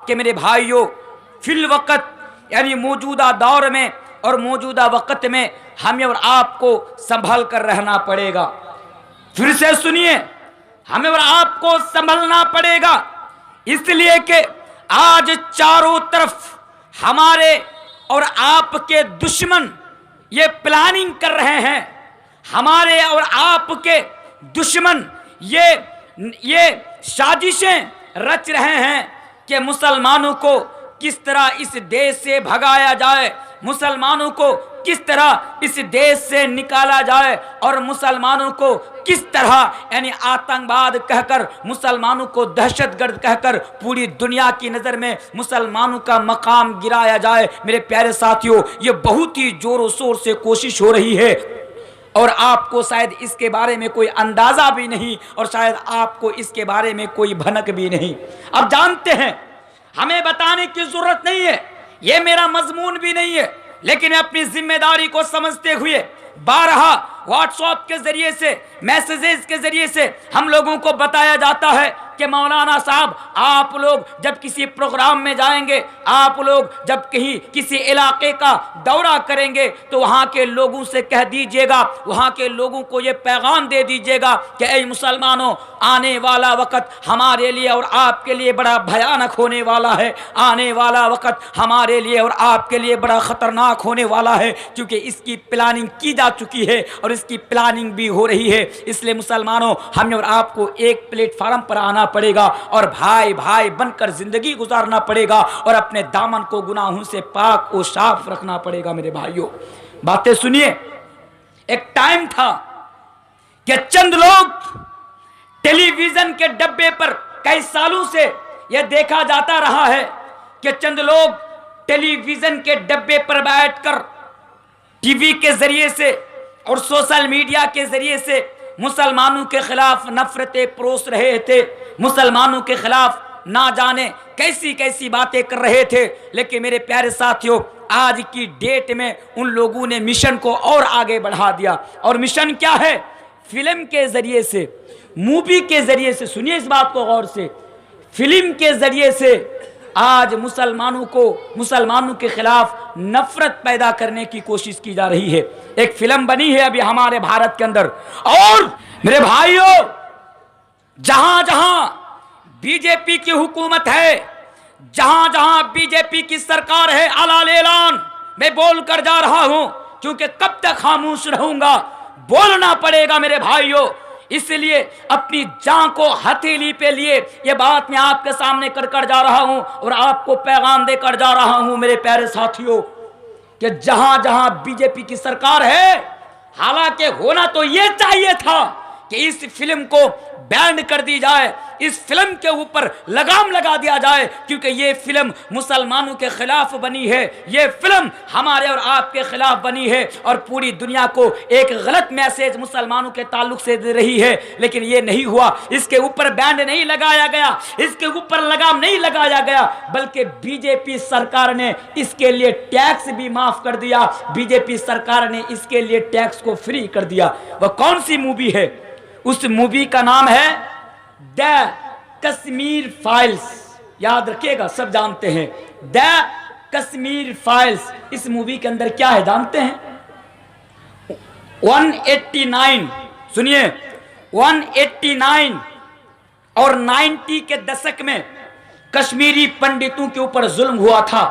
कि मेरे भाइयों, फिल वक़्त यानी मौजूदा दौर में और मौजूदा वक़्त में हमें और आपको संभल कर रहना पड़ेगा। फिर से सुनिए, हमें और आपको संभलना पड़ेगा, इसलिए कि आज चारों तरफ हमारे और आपके दुश्मन ये प्लानिंग कर रहे हैं। हमारे और आपके दुश्मन ये साजिशें रच रहे हैं कि मुसलमानों को किस तरह इस देश से भगाया जाए, मुसलमानों को किस तरह इस देश से निकाला जाए और मुसलमानों को किस तरह यानी आतंकवाद कहकर, मुसलमानों को दहशतगर्द कहकर पूरी दुनिया की नज़र में मुसलमानों का मकाम गिराया जाए। मेरे प्यारे साथियों, ये बहुत ही जोरों शोर से कोशिश हो रही है और आपको शायद इसके बारे में कोई अंदाज़ा भी नहीं और शायद आपको इसके बारे में कोई भनक भी नहीं। अब जानते हैं, हमें बताने की ज़रूरत नहीं है, ये मेरा मजमून भी नहीं है, लेकिन अपनी जिम्मेदारी को समझते हुए बारहा व्हाट्सएप के जरिए से, मैसेजेस के जरिए से हम लोगों को बताया जाता है कि मौलाना साहब, आप लोग जब किसी प्रोग्राम में जाएंगे, आप लोग जब कहीं किसी इलाके का दौरा करेंगे तो वहाँ के लोगों से कह दीजिएगा, वहाँ के लोगों को ये पैगाम दे दीजिएगा कि ऐ मुसलमानों, आने वाला वक़्त हमारे लिए और आपके लिए बड़ा भयानक होने वाला है। आने वाला वक़्त हमारे लिए और आपके लिए बड़ा ख़तरनाक होने वाला है, क्योंकि इसकी प्लानिंग की जा चुकी है और इसकी प्लानिंग भी हो रही है। इसलिए मुसलमानों, हमें और आपको एक प्लेटफार्म पर आना पड़ेगा और भाई भाई बनकर जिंदगी गुजारना पड़ेगा और अपने दामन को गुनाहों से पाक और साफ रखना पड़ेगा। मेरे भाइयों, बातें सुनिए। एक टाइम था कि चंद लोग टेलीविजन के डब्बे पर, कई सालों से यह देखा जाता रहा है कि चंद लोग टेलीविजन के डब्बे पर बैठकर टीवी के जरिए से और सोशल मीडिया के जरिए से मुसलमानों के खिलाफ नफरतें परोस रहे थे, मुसलमानों के खिलाफ ना जाने कैसी कैसी बातें कर रहे थे। लेकिन मेरे प्यारे साथियों, आज की डेट में उन लोगों ने मिशन को और आगे बढ़ा दिया। और मिशन क्या है? फिल्म के जरिए से, मूवी के जरिए से, सुनिए इस बात को गौर से, फिल्म के जरिए से आज मुसलमानों के खिलाफ नफरत पैदा करने की कोशिश की जा रही है। एक फिल्म बनी है अभी हमारे भारत के अंदर, और मेरे भाइयों, जहां जहां बीजेपी की हुकूमत है, जहां जहां बीजेपी की सरकार है, आला ऐलान मैं बोल कर जा रहा हूं, क्योंकि कब तक खामोश रहूंगा, बोलना पड़ेगा मेरे भाइयों। इसलिए अपनी जान को हथेली पे लिए ये बात मैं आपके सामने कर जा रहा हूं और आपको पैगाम देकर जा रहा हूं मेरे प्यारे साथियों, कि जहां जहां बीजेपी की सरकार है, हालांकि होना तो ये चाहिए था कि इस फिल्म को बैन कर दी जाए, इस फिल्म के ऊपर लगाम लगा दिया जाए, क्योंकि ये फिल्म मुसलमानों के खिलाफ बनी है, ये फिल्म हमारे और आपके खिलाफ बनी है और पूरी दुनिया को एक गलत मैसेज मुसलमानों के ताल्लुक से दे रही है। लेकिन ये नहीं हुआ, इसके ऊपर बैन नहीं लगाया गया, इसके ऊपर लगाम नहीं लगाया गया, बल्कि बीजेपी सरकार ने इसके लिए टैक्स भी माफ कर दिया, बीजेपी सरकार ने इसके लिए टैक्स को फ्री कर दिया। वह कौन सी मूवी है? उस मूवी का नाम है द कश्मीर फाइल्स। याद रखिएगा, सब जानते हैं द कश्मीर फाइल्स। इस मूवी के अंदर क्या है जानते हैं? 189, सुनिए, 189 और 90 के दशक में कश्मीरी पंडितों के ऊपर जुल्म हुआ था।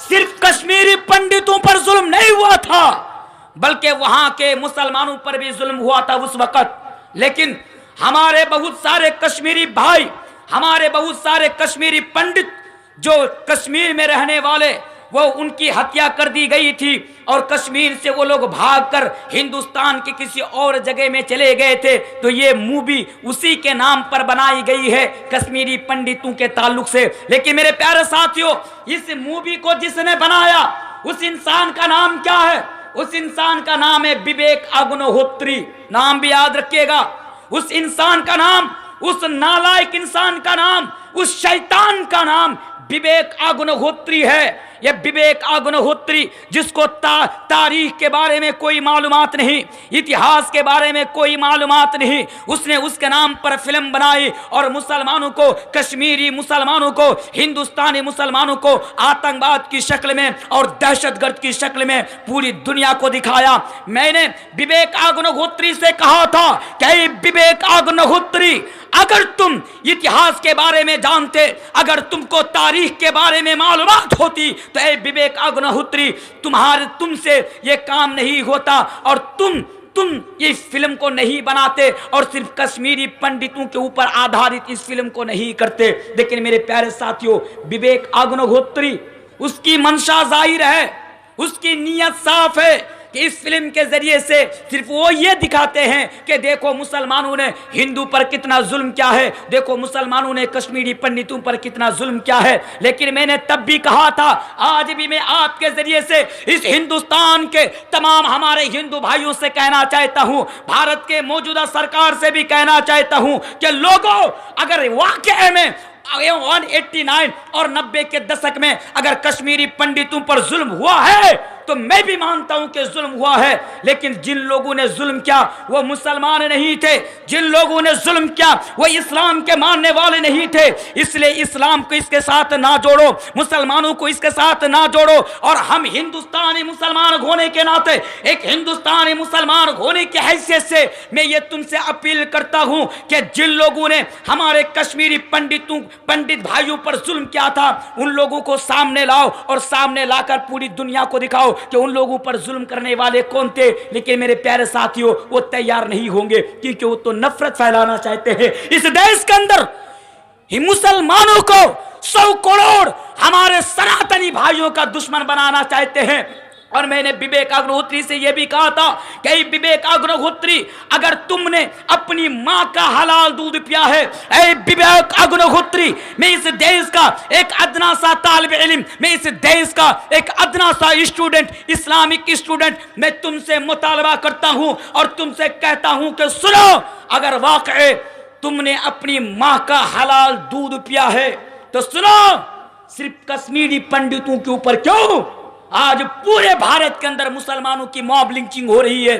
सिर्फ कश्मीरी पंडितों पर जुल्म नहीं हुआ था, बल्कि वहां के मुसलमानों पर भी जुल्म हुआ था उस वक्त। लेकिन हमारे बहुत सारे कश्मीरी भाई, हमारे बहुत सारे कश्मीरी पंडित जो कश्मीर में रहने वाले, वो उनकी हत्या कर दी गई थी और कश्मीर से वो लोग भागकर हिंदुस्तान के किसी और जगह में चले गए थे। तो ये मूवी उसी के नाम पर बनाई गई है, कश्मीरी पंडितों के ताल्लुक से। लेकिन मेरे प्यारे साथियों, इस मूवी को जिसने बनाया, उस इंसान का नाम क्या है? उस इंसान का नाम है विवेक अग्निहोत्री। नाम भी याद रखिएगा, उस इंसान का नाम, उस नालायक इंसान का नाम उस शैतान का नाम विवेक अग्निहोत्री है। ये विवेक अग्निहोत्री जिसको तारीख के बारे में कोई मालूमात नहीं, इतिहास के बारे में कोई मालूमात नहीं, उसने उसके नाम पर फिल्म बनाई और मुसलमानों को, कश्मीरी मुसलमानों को, हिंदुस्तानी मुसलमानों को आतंकवाद की शक्ल में और दहशतगर्द की शक्ल में पूरी दुनिया को दिखाया। मैंने विवेक अग्निहोत्री से कहा था कि विवेक अग्निहोत्री, अगर तुम इतिहास के बारे में जानते, अगर तुमको तारीख के बारे में मालूमात होती तो ए विवेक अग्निहोत्री, तुमसे ये काम नहीं होता और तुम इस फिल्म को नहीं बनाते और सिर्फ कश्मीरी पंडितों के ऊपर आधारित इस फिल्म को नहीं करते। लेकिन मेरे प्यारे साथियों, विवेक अग्निहोत्री, उसकी मंशा जाहिर है, उसकी नीयत साफ है कि इस फिल्म के जरिए से सिर्फ वो ये दिखाते हैं कि देखो मुसलमानों ने हिंदू पर कितना जुल्म किया है, देखो मुसलमानों ने कश्मीरी पंडितों पर कितना जुल्म किया है। लेकिन मैंने तब भी कहा था, आज भी मैं आपके जरिए से इस हिंदुस्तान के तमाम हमारे हिंदू भाइयों से कहना चाहता हूं, भारत के मौजूदा सरकार से भी कहना चाहता हूं कि लोगों, अगर वाकई में 189 और 90 के दशक में अगर कश्मीरी पंडितों पर जुल्म हुआ है तो मैं भी मानता हूं कि जुल्म हुआ है। लेकिन जिन लोगों ने जुल्म किया वो मुसलमान नहीं थे, जिन लोगों ने जुल्म किया वो इस्लाम के मानने वाले नहीं थे। इसलिए इस्लाम को इसके साथ ना जोड़ो, मुसलमानों को इसके साथ ना जोड़ो। और हम हिंदुस्तानी मुसलमान होने के नाते, एक हिंदुस्तानी मुसलमान होने की हैसियत से मैं ये तुमसे अपील करता हूं कि जिन लोगों ने हमारे कश्मीरी पंडित भाइयों पर जुल्म किया था, उन लोगों को सामने लाओ और सामने लाकर पूरी दुनिया को दिखाओ कि उन लोगों पर जुल्म करने वाले कौन थे। लेकिन मेरे प्यारे साथियों, वो तैयार नहीं होंगे क्योंकि वो तो नफरत फैलाना चाहते हैं। इस देश के अंदर मुसलमानों को 100 करोड़ हमारे सनातनी भाइयों का दुश्मन बनाना चाहते हैं। और मैंने विवेक अग्निहोत्री से यह भी कहा था कि विवेक अग्निहोत्री, अगर तुमने अपनी मां का हलाल दूध पिया है, ऐ विवेक अग्निहोत्री, मैं इस देश का एक अदना सा तालिब इल्म, मैं इस देश का एक अदना सा स्टूडेंट, इस्लामिक स्टूडेंट, मैं तुमसे मुतालबा करता हूं और तुमसे कहता हूं कि सुनो, अगर वाकई तुमने अपनी मां का हलाल दूध पिया है तो सुनो, सिर्फ कश्मीरी पंडितों के ऊपर क्यों आज पूरे भारत के अंदर मुसलमानों की मॉब लिंचिंग हो रही है,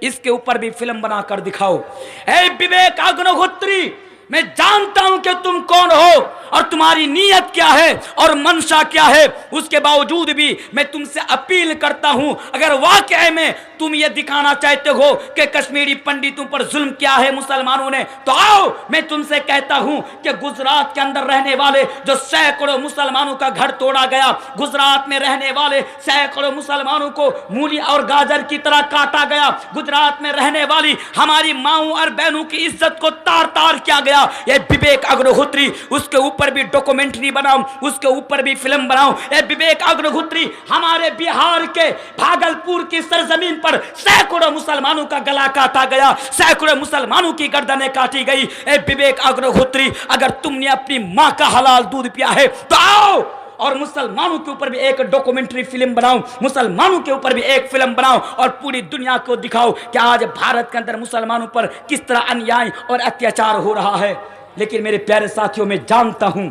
इसके ऊपर भी फिल्म बनाकर दिखाओ। ऐ विवेक अग्निहोत्री, मैं जानता हूं कि तुम कौन हो और तुम्हारी नीयत क्या है और मंशा क्या है। उसके बावजूद भी मैं तुमसे अपील करता हूं, अगर वाकई में तुम ये दिखाना चाहते हो कि कश्मीरी पंडितों पर जुल्म किया है मुसलमानों ने, तो आओ, मैं तुमसे कहता हूं कि गुजरात के अंदर रहने वाले जो सैकड़ों मुसलमानों का घर तोड़ा गया, गुजरात में रहने वाले सैकड़ों मुसलमानों को मूली और गाजर की तरह काटा गया, गुजरात में रहने वाली हमारी माओं और बहनों की इज्जत को तार तार किया गया। ये विवेक अग्निहोत्री, उसके ऊपर भी डॉक्यूमेंट्री बनाओ, उसके ऊपर भी फिल्म बनाओ। ये विवेक अग्निहोत्री, हमारे बिहार के भागलपुर की सरजमीन पर सैकड़ों मुसलमानों का गला काटा गया, सैकड़ों मुसलमानों की गर्दनें काटी गई। ए विवेक अग्निहोत्री, अगर तुमने अपनी मां का हलाल दूध पिया है तो आओ और मुसलमानों के ऊपर भी एक डॉक्यूमेंट्री फिल्म बनाओ, मुसलमानों के ऊपर भी एक फिल्म बनाओ और पूरी दुनिया को दिखाओ कि आज भारत के अंदर मुसलमानों पर किस तरह अन्याय और अत्याचार हो रहा है। लेकिन मेरे प्यारे साथियों, मैं जानता हूं,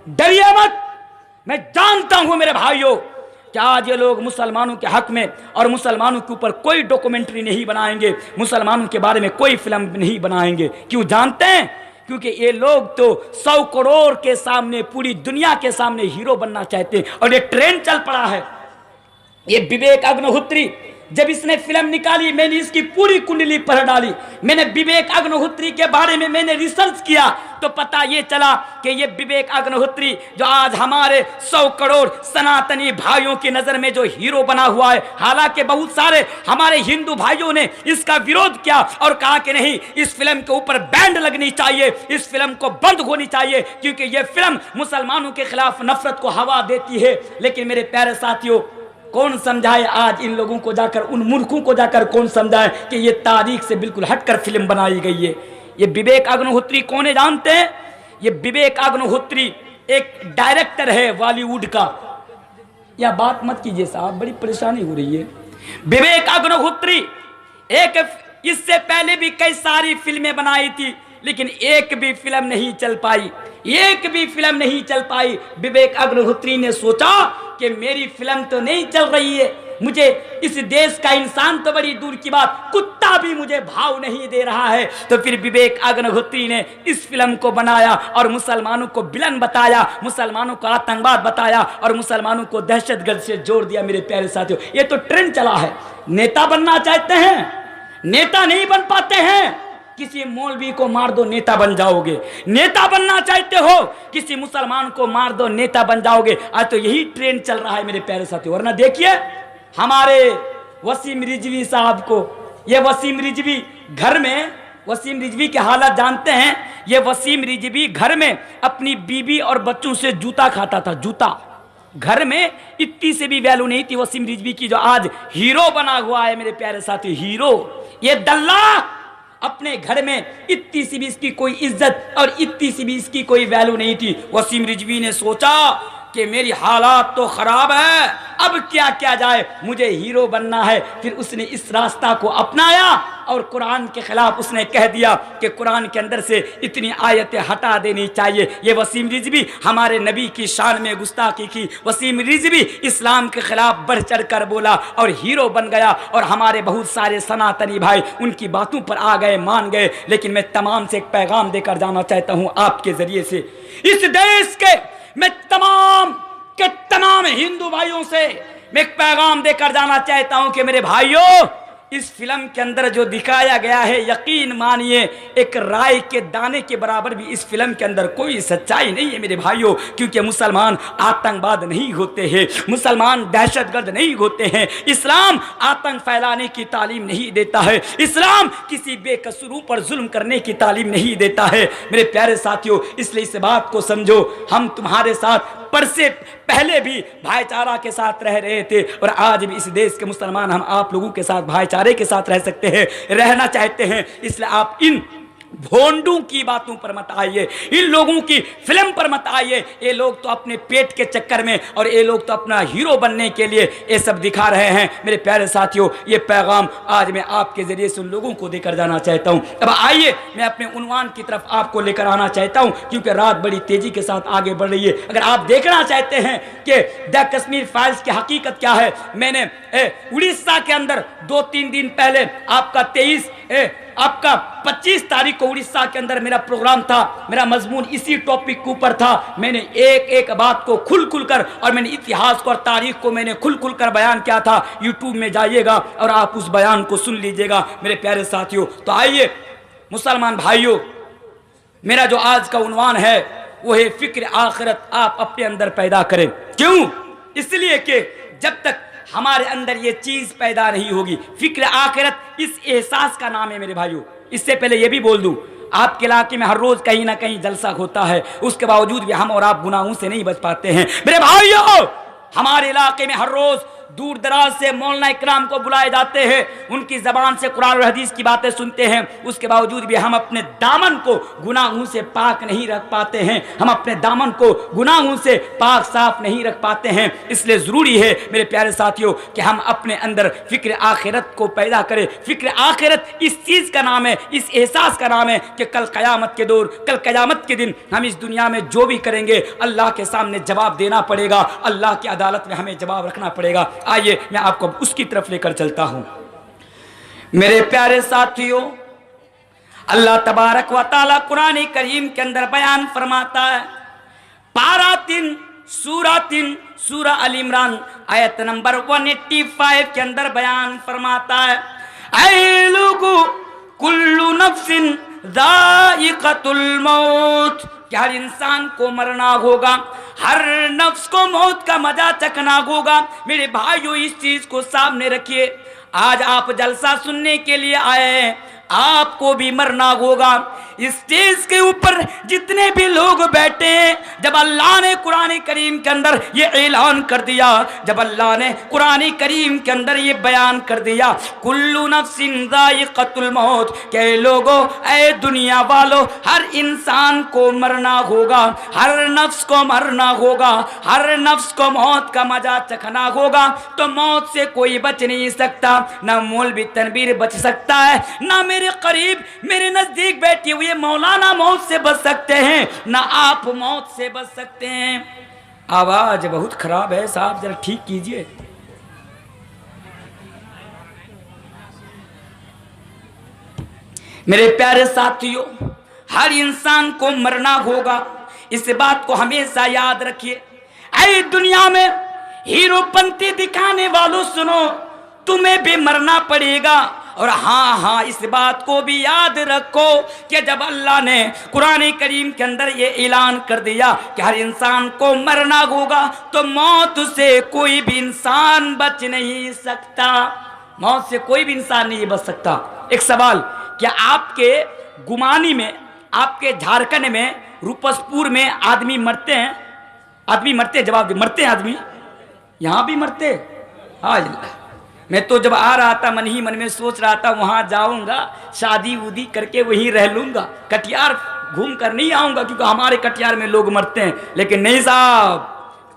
डरिए मत, मैं जानता हूं मेरे भाइयों कि आज ये लोग मुसलमानों के हक में और मुसलमानों के ऊपर कोई डॉक्यूमेंट्री नहीं बनाएंगे, मुसलमानों के बारे में कोई फिल्म नहीं बनाएंगे। क्यों जानते हैं? क्योंकि ये लोग तो 100 करोड़ के सामने, पूरी दुनिया के सामने हीरो बनना चाहते हैं और ये ट्रेंड चल पड़ा है। ये विवेक अग्निहोत्री, जब इसने फिल्म निकाली, मैंने इसकी पूरी कुंडली पढ़ डाली, मैंने विवेक अग्निहोत्री के बारे में मैंने रिसर्च किया, तो पता ये चला कि ये विवेक अग्निहोत्री जो आज हमारे 100 करोड़ सनातनी भाइयों की नजर में जो हीरो बना हुआ है, हालांकि बहुत सारे हमारे हिंदू भाइयों ने इसका विरोध किया और कहा कि नहीं, इस फिल्म के ऊपर बैन लगनी चाहिए, इस फिल्म को बंद होनी चाहिए क्योंकि ये फिल्म मुसलमानों के खिलाफ नफरत को हवा देती है। लेकिन मेरे प्यारे साथियों, कौन समझाए आज इन लोगों को जाकर, उन मूर्खों को जाकर कौन समझाए कि ये तारीख से बिल्कुल हटकर फिल्म बनाई गई है। ये विवेक अग्निहोत्री कौन है जानते हैं? ये विवेक अग्निहोत्री एक डायरेक्टर है बॉलीवुड का। या बात मत कीजिए साहब, बड़ी परेशानी हो रही है। विवेक अग्निहोत्री एक, इससे पहले भी कई सारी फिल्में बनाई थी, लेकिन एक भी फिल्म नहीं चल पाई, एक भी फिल्म नहीं चल पाई। विवेक अग्निहोत्री ने सोचा कि मेरी फिल्म तो नहीं चल रही है, मुझे इस देश का इंसान तो बड़ी दूर की बात, कुत्ता भी मुझे भाव नहीं दे रहा है। तो फिर विवेक अग्निहोत्री ने इस फिल्म को बनाया और मुसलमानों को विलन बताया, मुसलमानों को आतंकवाद बताया और मुसलमानों को दहशतगर्द से जोड़ दिया। मेरे प्यारे साथियों, ये तो ट्रेंड चला है। नेता बनना चाहते हैं, नेता नहीं बन पाते हैं, किसी मौलवी को मार दो नेता बन जाओगे। नेता बनना चाहते हो, किसी मुसलमान को मार दो नेता बन जाओगे। आज तो यही ट्रेंड चल रहा है मेरे प्यारे साथियों। वरना देखिए हमारे वसीम रिजवी साहब को, ये वसीम रिजवी घर में, वसीम रिजवी के हालात जानते हैं। ये वसीम रिजवी घर में अपनी बीबी और बच्चों से जूता खाता था, जूता। घर में इतनी से भी वैल्यू नहीं थी वसीम रिजवी की, जो आज हीरो बना हुआ है मेरे प्यारे साथी, हीरो। ये दल्ला अपने घर में इतनी सी भी इसकी कोई इज्जत और इतनी सी भी इसकी कोई वैल्यू नहीं थी। वसीम रिजवी ने सोचा कि मेरी हालात तो खराब है, अब क्या किया जाए, मुझे हीरो बनना है। फिर उसने इस रास्ता को अपनाया और कुरान के खिलाफ उसने कह दिया कि कुरान के अंदर से इतनी आयतें हटा देनी चाहिए। ये वसीम रिजवी हमारे नबी की शान में गुस्ताखी की। वसीम रिजवी इस्लाम के खिलाफ बढ़ चढ़ कर बोला और हीरो बन गया। और हमारे बहुत सारे सनातनी भाई उनकी बातों पर आ गए, मान गए। लेकिन मैं तमाम से एक पैगाम देकर जाना चाहता हूँ आपके जरिए से, इस देश के मैं तमाम के तमाम हिंदू भाइयों से मैं एक पैगाम देकर जाना चाहता हूं कि मेरे भाइयों, इस फिल्म के अंदर जो दिखाया गया है, यकीन मानिए एक राय के दाने के बराबर भी इस फिल्म के अंदर कोई सच्चाई नहीं है मेरे भाइयों। क्योंकि मुसलमान आतंकवाद नहीं होते हैं, मुसलमान दहशतगर्द नहीं होते हैं, इस्लाम आतंक फैलाने की तालीम नहीं देता है, इस्लाम किसी बेकसूरों पर जुल्म करने की तालीम नहीं देता है मेरे प्यारे साथियों। इसलिए इस बात को समझो, हम तुम्हारे साथ पर से पहले भी भाईचारा के साथ रह रहे थे और आज भी इस देश के मुसलमान हम आप लोगों के साथ भाईचारे के साथ रह सकते हैं, रहना चाहते हैं। इसलिए आप इन भोंडू की बातों पर मत आइए, इन लोगों की फिल्म पर मत आइए। ये लोग तो अपने पेट के चक्कर में और ये लोग तो अपना हीरो बनने के लिए ये सब दिखा रहे हैं मेरे प्यारे साथियों। ये पैगाम आज मैं आपके जरिए से उन लोगों को देकर जाना चाहता हूं। अब आइए मैं अपने उन्वान की तरफ आपको लेकर आना चाहता हूं, क्योंकि रात बड़ी तेजी के साथ आगे बढ़ रही है। अगर आप देखना चाहते हैं कि द कश्मीर फाइल्स की हकीकत क्या है, मैंने उड़ीसा के अंदर 2-3 दिन पहले आपका 25 तारीख को उड़ीसा के अंदर मेरा प्रोग्राम था, मेरा मजमून इसी टॉपिक के ऊपर था। मैंने एक एक बात को खुल कर और मैंने इतिहास को और तारीख को मैंने खुल कर बयान किया था। यूट्यूब में जाइएगा और आप उस बयान को सुन लीजिएगा मेरे प्यारे साथियों। तो आइए मुसलमान भाइयों, मेरा जो आज का उन्वान है वो है फिक्र आखिरत आप अपने अंदर पैदा करें। क्यों? इसलिए कि जब तक हमारे अंदर ये चीज पैदा नहीं होगी, फिक्र आखिरत इस एहसास का नाम है मेरे भाइयों। इससे पहले ये भी बोल दूं, आपके इलाके में हर रोज कहीं ना कहीं जलसा होता है, उसके बावजूद भी हम और आप गुनाहों से नहीं बच पाते हैं मेरे भाइयों। हमारे इलाके में हर रोज दूर दराज से मौलाना इकराम को बुलाए जाते हैं, उनकी जबान से कुरान और हदीस की बातें सुनते हैं, उसके बावजूद भी हम अपने दामन को गुनाहों से पाक नहीं रख पाते हैं, हम अपने दामन को गुनाहों से पाक साफ नहीं रख पाते हैं। इसलिए ज़रूरी है मेरे प्यारे साथियों कि हम अपने अंदर फिक्र आखिरत को पैदा करें। फिक्र आखिरत इस चीज़ का नाम है, इस एहसास का नाम है कि कल क़यामत के दौर, कल क़यामत के दिन हम इस दुनिया में जो भी करेंगे अल्लाह के सामने जवाब देना पड़ेगा, अल्लाह की अदालत में हमें जवाब रखना पड़ेगा। आइए मैं आपको उसकी तरफ लेकर चलता हूं मेरे प्यारे साथियों। अल्लाह तबारक व तआला कुरान करीम के अंदर बयान फरमाता है, पारा 3 सूरा अल इमरान आयत नंबर 185 के अंदर बयान फरमाता है, ऐ लोगो कुल्लु नफ्सिन ज़ाइक़तुल मौत, कि हर इंसान को मरना होगा, हर नफ्स को मौत का मजा चखना होगा। मेरे भाइयों इस चीज को सामने रखिए, आज आप जलसा सुनने के लिए आए हैं, आपको भी मरना होगा। स्टेज के ऊपर जितने भी लोग बैठे हैं, जब अल्लाह ने कुरान करीम के अंदर ये ऐलान कर दिया, जब अल्लाह ने कुरान करीम के अंदर ये बयान कर दिया, कुल्लु नफ्सिन ज़ाइक़तुल मौत, के लोगों ऐ दुनिया वालों, हर इंसान को मरना होगा, हर नफ्स को मरना होगा, हर नफ्स को मौत का मजा चखना होगा। तो मौत से कोई बच नहीं सकता, ना मौलवी तनवीर बच सकता है, ना मेरे करीब मेरे नजदीक बैठी हुई हुए मौलाना मौत से बच सकते हैं, ना आप मौत से बच सकते हैं। आवाज बहुत खराब है साहब, जरा ठीक कीजिए। मेरे प्यारे साथियों, हर इंसान को मरना होगा, इस बात को हमेशा याद रखिए। ऐ दुनिया में हीरोपंती दिखाने वालों, सुनो, तुम्हें भी मरना पड़ेगा। और हाँ हाँ, इस बात को भी याद रखो कि जब अल्लाह ने कुरान करीम के अंदर ये ऐलान कर दिया कि हर इंसान को मरना होगा, तो मौत से कोई भी इंसान बच नहीं सकता। मौत से कोई भी इंसान नहीं बच सकता। एक सवाल, क्या आपके गुमानी में, आपके झारखंड में, रूपसपुर में आदमी मरते हैं? आदमी मरते हैं? जवाब दे, मरते हैं आदमी? यहाँ भी मरते? हाँ अल्लाह। मैं तो जब आ रहा था मन ही मन में सोच रहा था वहाँ जाऊँगा, शादी उदी करके वहीं रह लूँगा, कटियार घूम कर नहीं आऊँगा, क्योंकि हमारे कटियार में लोग मरते हैं। लेकिन नहीं साहब,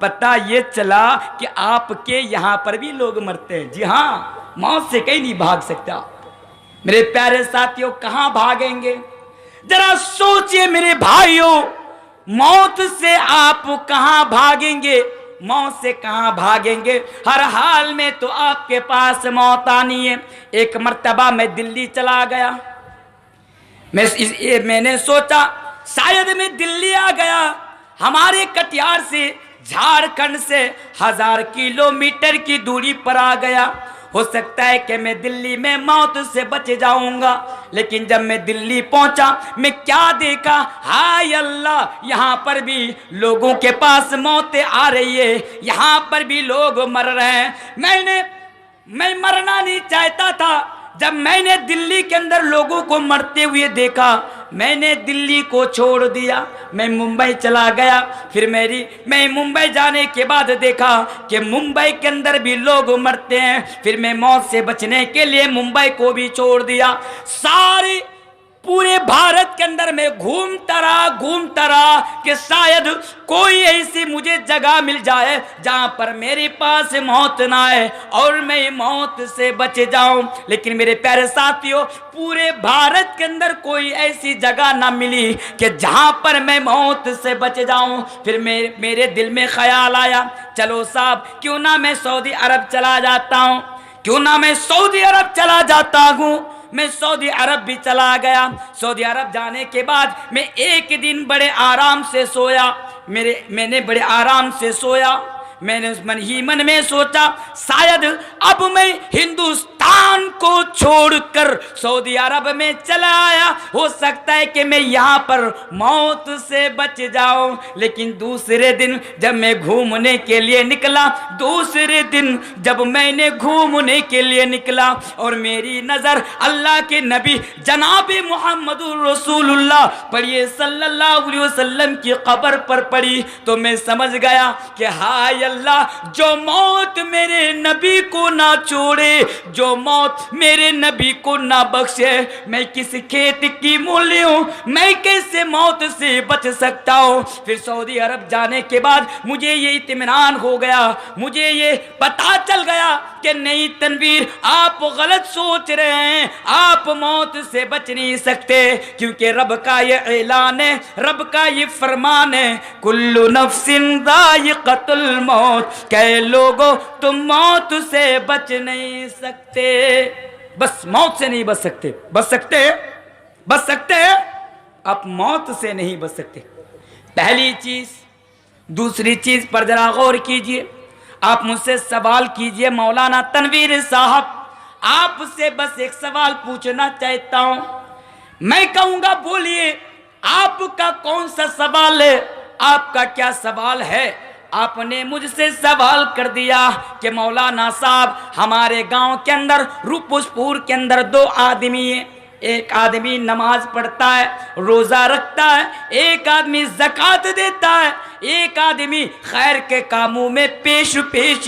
पता ये चला कि आपके यहाँ पर भी लोग मरते हैं। जी हाँ, मौत से कहीं नहीं भाग सकता। मेरे प्यारे साथियों, कहाँ भागेंगे? जरा सोचिए मेरे भाइयों, मौत से आप कहाँ भागेंगे? मौत से कहाँ भागेंगे? हर हाल में तो आपके पास मौत आनी है। एक मर्तबा मैं दिल्ली चला गया, मैंने सोचा शायद मैं दिल्ली आ गया। हमारे कटिहार से, झारखंड से 1000 किलोमीटर की दूरी पर आ गया। हो सकता है कि मैं दिल्ली में मौत से बच जाऊंगा। लेकिन जब मैं दिल्ली पहुंचा, मैं क्या देखा, हाय अल्लाह, यहाँ पर भी लोगों के पास मौतें आ रही है, यहाँ पर भी लोग मर रहे हैं। मैं मरना नहीं चाहता था। जब मैंने दिल्ली के अंदर लोगों को मरते हुए देखा, मैंने दिल्ली को छोड़ दिया, मैं मुंबई चला गया। फिर मैं मुंबई जाने के बाद देखा कि मुंबई के अंदर भी लोग मरते हैं। फिर मैं मौत से बचने के लिए मुंबई को भी छोड़ दिया। सारी पूरे भारत के अंदर में घूमता रहा कि शायद कोई ऐसी मुझे जगह मिल जाए जहां पर मेरे पास मौत ना आए और मैं मौत से बच जाऊं। लेकिन मेरे प्यारे साथियों, पूरे भारत के अंदर कोई ऐसी जगह ना मिली कि जहां पर मैं मौत से बच जाऊं। फिर मेरे दिल में ख्याल आया, चलो साहब, क्यों ना मैं सऊदी अरब चला जाता हूं, क्यों ना मैं सऊदी अरब चला जाता हूं। मैं सऊदी अरब भी चला गया। सऊदी अरब जाने के बाद मैं एक दिन बड़े आराम से सोया। मैंने बड़े आराम से सोया। मैंने मन ही मन में सोचा, शायद अब मैं हिंदुस्तान को छोड़कर सऊदी अरब में चला आया, हो सकता है कि मैं यहाँ पर मौत से बच जाऊं। लेकिन दूसरे दिन जब मैं घूमने के लिए निकला, दूसरे दिन जब मैंने घूमने के लिए निकला और मेरी नज़र अल्लाह के नबी जनाब मुहम्मदुर रसूलुल्लाह पढ़िए सल्लल्लाहु अलैहि वसल्लम की कब्र पर पड़ी, तो मैं समझ गया कि हाय अल्लाह, जो मौत मेरे नबी को ना छोड़े, जो मौत मेरे नबी को ना बख्शे, मैं किस खेत की मूली हूँ, मैं कैसे मौत से बच सकता हूँ। फिर सऊदी अरब जाने के बाद मुझे ये इत्मीनान हो गया, मुझे ये पता चल गया कि नहीं तनवीर, आप गलत सोच रहे हैं, आप मौत से बच नहीं सकते, क्योंकि रब का ये ऐलान है, रब का ये फरमान है, कुल्लु नफ्सिन दायिक़तुल मौत, कई लोगों तुम मौत से बच नहीं सकते। बस मौत से नहीं बच सकते। बच सकते हैं, आप मौत से नहीं बच सकते। पहली चीज। दूसरी चीज पर जरा गौर कीजिए। आप मुझसे सवाल कीजिए, मौलाना तनवीर साहब, आपसे बस एक सवाल पूछना चाहता हूं। मैं कहूंगा बोलिए, आपका कौन सा सवाल है, आपका क्या सवाल है। आपने मुझसे सवाल कर दिया कि मौलाना साहब, हमारे गांव के अंदर रूपसपुर के अंदर 2 आदमी हैं, एक आदमी नमाज पढ़ता है, रोजा रखता है, एक आदमी ज़कात देता है, एक आदमी खैर के कामों में पेश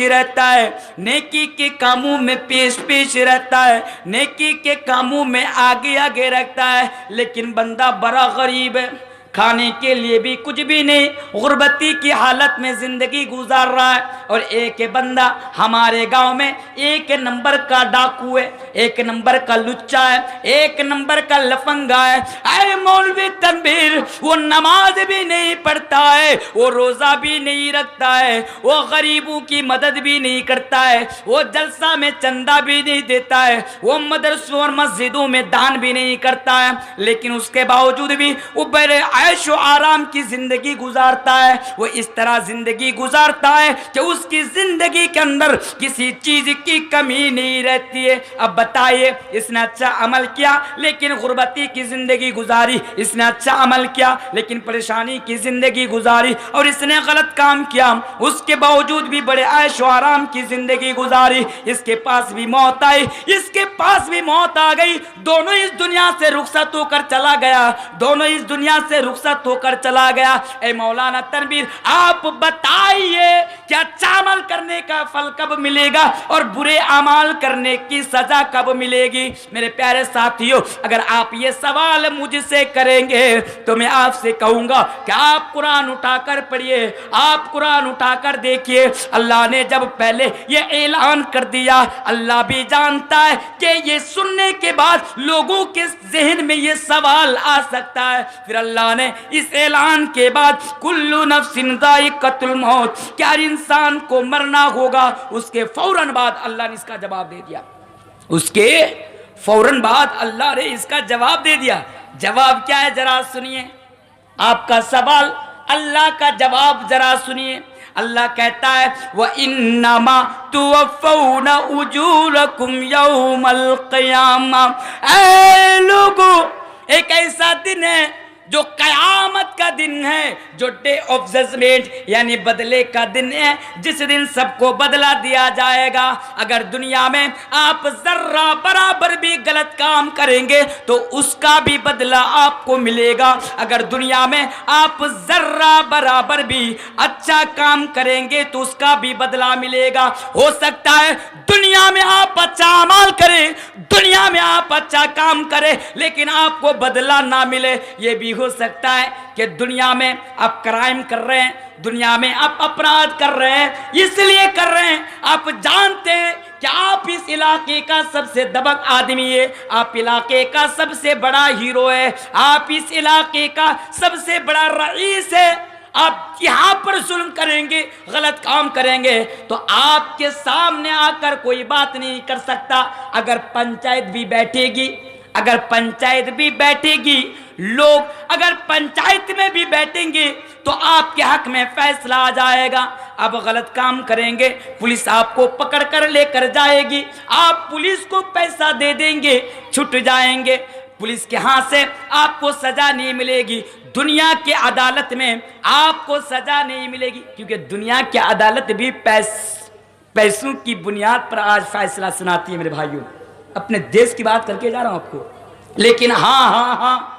रहता है, नेकी के कामों में पेश रहता है, नेकी के कामों में आगे रखता है। लेकिन बंदा बड़ा गरीब है, खाने के लिए भी कुछ भी नहीं, गुर्बती की हालत में जिंदगी गुजार रहा है। और एक बंदा हमारे गांव में 1 नंबर का डाकू है, एक नंबर का लुच्चा है, एक नंबर का लफंगा है। अरे मौलवी तनवीर वो नमाज भी नहीं पढ़ता है, वो रोजा भी नहीं रखता है, वो गरीबों की मदद भी नहीं करता है, वो जलसा में चंदा भी नहीं देता है, वो मदरसों और मस्जिदों में दान भी नहीं करता है, लेकिन उसके बावजूद भी वो बड़े ऐशो आराम की जिंदगी गुजारता है। वो इस तरह जिंदगी गुजारता है कि उसकी जिंदगी के अंदर किसी चीज की कमी नहीं रहती है। अब बताइए, इसने अच्छा अमल किया लेकिन गुर्बती की जिंदगी गुजारी, इसने अच्छा अमल किया लेकिन परेशानी की जिंदगी गुजारी, और इसने गलत काम किया उसके बावजूद भी बड़े ऐशो आराम की जिंदगी गुजारी। इसके पास भी मौत आई, इसके पास भी मौत आ गई, दोनों इस दुनिया से रुखसत होकर चला गया, दोनों इस दुनिया से रुखसत होकर चला गया। ए मौलाना तनवीर, आप बताइए कि अच्छा अमल करने का फल कब मिलेगा और बुरे अमाल करने की सजा कब मिलेगी? मेरे प्यारे साथियों, अगर आप ये सवाल मुझसे करेंगे तो मैं आपसे कहूंगा कि आप कुरान उठाकर पढ़िए, आप कुरान उठाकर देखिए। अल्लाह ने जब पहले ये ऐलान कर दिया, अल्लाह भी जानता है कि ये सुनने के बाद लोगों के जहन में ये सवाल आ सकता है, फिर अल्लाह ने इस ऐलान के बाद कुल्लू नफ्सिन ज़ाइक़तुल मौत, क्या इंसान को मरना होगा, उसके फौरन बाद अल्लाह ने इसका जवाब दे दिया। उसके फौरन बाद अल्लाह ने इसका जवाब दे दिया। जवाब क्या है जरा सुनिए, आपका सवाल अल्लाह का जवाब जरा सुनिए। अल्लाह कहता है व इन्नमा तुवफ़्फ़ौना उजूरकुम यौमल क़ियामा। ऐ लोगों, एक ऐसा दिन है जो कयामत का दिन है, जो डे ऑफ जजमेंट यानी बदले का दिन है, जिस दिन सबको बदला दिया जाएगा। अगर दुनिया में आप जर्रा बराबर भी गलत काम करेंगे तो उसका भी बदला आपको मिलेगा, अगर दुनिया में आप जर्रा बराबर भी अच्छा काम करेंगे तो उसका भी बदला मिलेगा। हो सकता है दुनिया में आप अच्छा अमल करें, दुनिया में आप अच्छा काम करें, लेकिन आपको बदला ना मिले। ये भी हो सकता है कि दुनिया में आप क्राइम कर रहे हैं, दुनिया में आप अपराध कर रहे हैं, इसलिए कर रहे हैं आप जानते हैं कि आप इस इलाके का सबसे दबंग आदमी है, आप इलाके का सबसे बड़ा हीरो है, आप इस इलाके का सबसे बड़ा रईस है, आप यहां पर जुल्म करेंगे, गलत काम करेंगे तो आपके सामने आकर कोई बात नहीं कर सकता। अगर पंचायत भी बैठेगी, अगर पंचायत भी बैठेगी, लोग अगर पंचायत में भी बैठेंगे तो आपके हक में फैसला आ जाएगा। आप गलत काम करेंगे, पुलिस आपको पकड़ कर लेकर जाएगी, आप पुलिस को पैसा दे देंगे, छूट जाएंगे, पुलिस के हाथ से आपको सजा नहीं मिलेगी। दुनिया की अदालत में आपको सजा नहीं मिलेगी, क्योंकि दुनिया की अदालत भी पैसों की बुनियाद पर आज फैसला सुनाती है। मेरे भाइयों, अपने देश की बात करके जा रहा हूं आपको, लेकिन हाँ,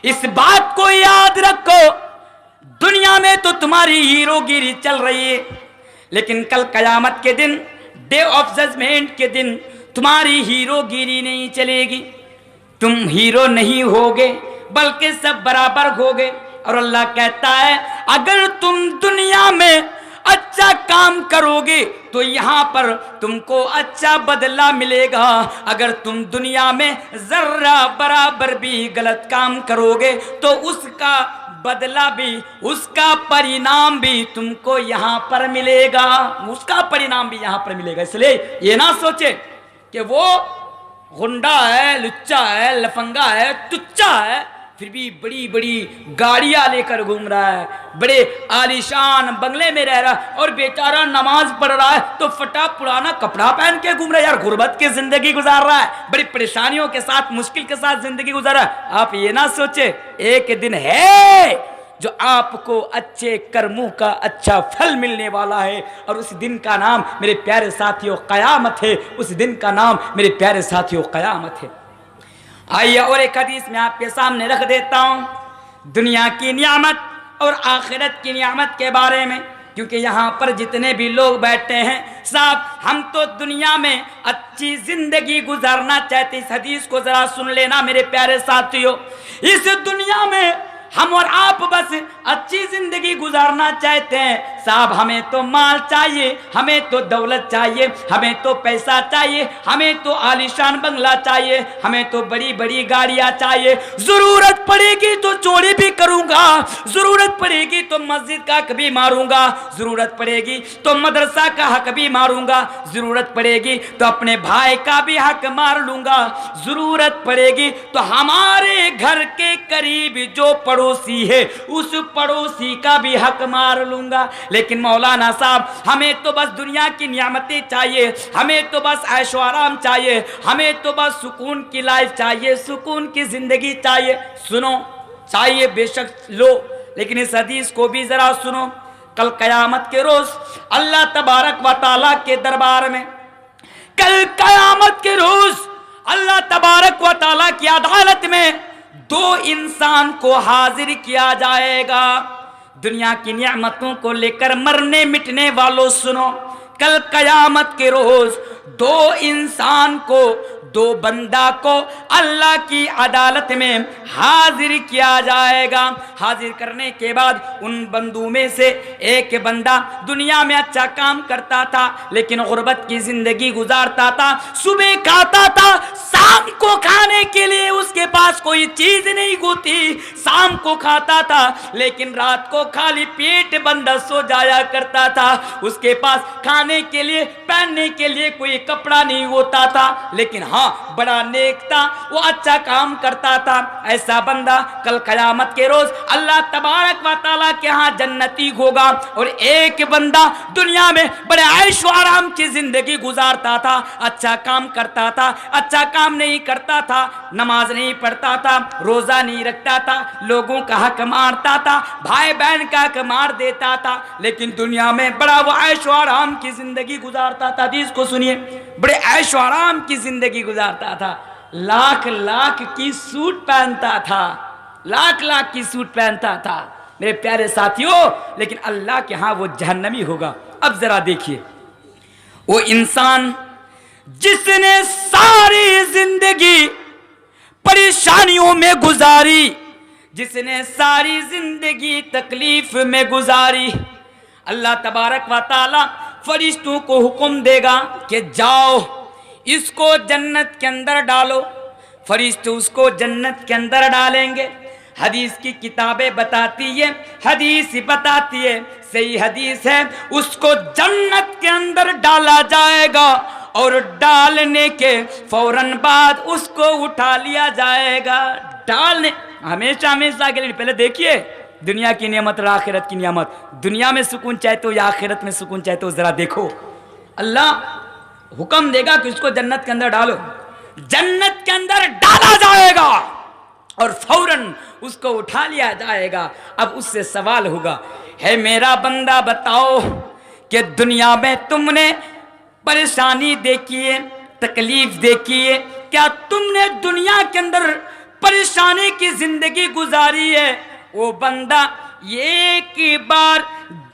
इस बात को याद रखो, दुनिया में तो तुम्हारी हीरोगिरी चल रही है, लेकिन कल कयामत के दिन, डे ऑफ जजमेंट के दिन तुम्हारी हीरोगिरी नहीं चलेगी। तुम हीरो नहीं होगे बल्कि सब बराबर होगे। और अल्लाह कहता है अगर तुम दुनिया में अच्छा काम करोगे तो यहाँ पर तुमको अच्छा बदला मिलेगा, अगर तुम दुनिया में जर्रा बराबर भी गलत काम करोगे तो उसका बदला भी, उसका परिणाम भी तुमको यहाँ पर मिलेगा, उसका परिणाम भी यहाँ पर मिलेगा। इसलिए ये ना सोचे कि वो गुंडा है, लुच्चा है, लफंगा है, तुच्चा है, फिर भी बड़ी बड़ी गाड़ियां लेकर घूम रहा है, बड़े आलीशान बंगले में रह रहा है, और बेचारा नमाज पढ़ रहा है तो फटा पुराना कपड़ा पहन के घूम रहा है। यार गुर्बत की जिंदगी गुजार रहा है, बड़ी परेशानियों के साथ, मुश्किल के साथ जिंदगी गुजार रहा है। आप ये ना सोचे एक दिन है जो आपको अच्छे कर्मों का अच्छा फल मिलने वाला है, और उस दिन का नाम मेरे प्यारे साथियों कयामत है। उस दिन का नाम मेरे प्यारे साथियों कयामत है। आइए और एक हदीस में आपके सामने रख देता हूं दुनिया की नियामत और आखिरत की नियामत के बारे में, क्योंकि यहाँ पर जितने भी लोग बैठे हैं साहब, हम तो दुनिया में अच्छी जिंदगी गुजारना चाहते। इस हदीस को जरा सुन लेना मेरे प्यारे साथियों, इस दुनिया में हम और आप बस अच्छी जिंदगी गुजारना चाहते हैं, साहब हमें तो माल चाहिए, हमें तो दौलत चाहिए, हमें तो पैसा चाहिए, हमें तो आलीशान बंगला चाहिए, हमें तो बड़ी बड़ी गाड़ियां चाहिए, जरूरत पड़ेगी तो चोरी भी करूंगा, जरूरत पड़ेगी तो मस्जिद का हक भी मारूंगा, जरूरत पड़ेगी तो मदरसा का हक भी मारूंगा, जरूरत पड़ेगी तो अपने भाई का भी हक मार लूंगा, जरूरत पड़ेगी तो हमारे घर के करीब जो पड़ोसी है उस पड़ोसी का भी हक मार लूंगा। लेकिन मौलाना साहब हमें तो बस दुनिया की नियामतें चाहिए, हमें तो बस ऐशो आराम चाहिए, हमें तो बस सुकून की लाइफ चाहिए, सुकून की जिंदगी चाहिए। सुनो, चाहिए बेशक लो, लेकिन इस हदीस को भी जरा सुनो। कल कयामत के रोज अल्लाह तबारक व तआला के दरबार में, कल कयामत के रोज अल्लाह तबारक व तआला की अदालत में दो इंसान को हाजिर किया जाएगा। दुनिया की नियामतों को लेकर मरने मिटने वालों सुनो, कल कयामत के रोज दो इंसान को, दो बंदा को अल्लाह की अदालत में हाजिर किया जाएगा। हाजिर करने के बाद उन बंदों में से एक बंदा दुनिया में अच्छा काम करता था, लेकिन गुर्बत की जिंदगी गुजारता था, सुबह खाता था, शाम को खाने के लिए उसके पास कोई चीज नहीं होती, शाम को खाता था लेकिन रात को खाली पेट बंदा सो जाया करता था, उसके पास खाने के लिए पहनने के लिए कोई कपड़ा नहीं होता था, लेकिन हाँ बड़ा नेक था, वो अच्छा काम करता था। ऐसा बंदा कल कयामत के रोज अल्लाह तबारक व तआला के यहाँ जन्नती होगा। और एक बंदा दुनिया में बड़े ऐशो आराम की जिंदगी गुजारता था, अच्छा काम करता था, अच्छा काम नहीं करता था, नमाज नहीं पढ़ता था, रोजा नहीं रखता था, लोगों का हक मारता था, भाई बहन का हक मार देता था, लेकिन दुनिया में बड़ा वो ऐशो आराम की जिंदगी गुजारता था। हदीस को सुनिए, बड़े ऐशो आराम की जिंदगी गुजारता था, लाख लाख की सूट पहनता था, लाख लाख की सूट पहनता था मेरे प्यारे साथियों, लेकिन अल्लाह के यहां वो जहन्नमी होगा। अब जरा देखिए, वो इंसान जिसने सारी जिंदगी परेशानियों में गुजारी, जिसने सारी जिंदगी तकलीफ में गुजारी, अल्लाह तबारक व तआला फरिश्तों को हुक्म देगा कि जाओ इसको जन्नत के अंदर डालो। फरिश्ते उसको जन्नत के अंदर डालेंगे। हदीस की किताबें बताती है, हदीस बताती है, सही हदीस है, उसको जन्नत के अंदर डाला जाएगा और डालने के फौरन बाद उसको उठा लिया जाएगा। डालने हमेशा हमेशा के लिए, पहले देखिए दुनिया की नियामत और आखिरत की नियामत, दुनिया में सुकून चाहते हो या आखिरत में सुकून चाहते हो, जरा देखो। अल्लाह हुक्म देगा कि उसको जन्नत के अंदर डालो, जन्नत के अंदर डाला जाएगा और फौरन उसको उठा लिया जाएगा। अब उससे सवाल होगा, है मेरा बंदा बताओ कि दुनिया में तुमने परेशानी देखी है, तकलीफ देखी है, क्या तुमने दुनिया के अंदर परेशानी की जिंदगी गुजारी है? वो बंदा एक बार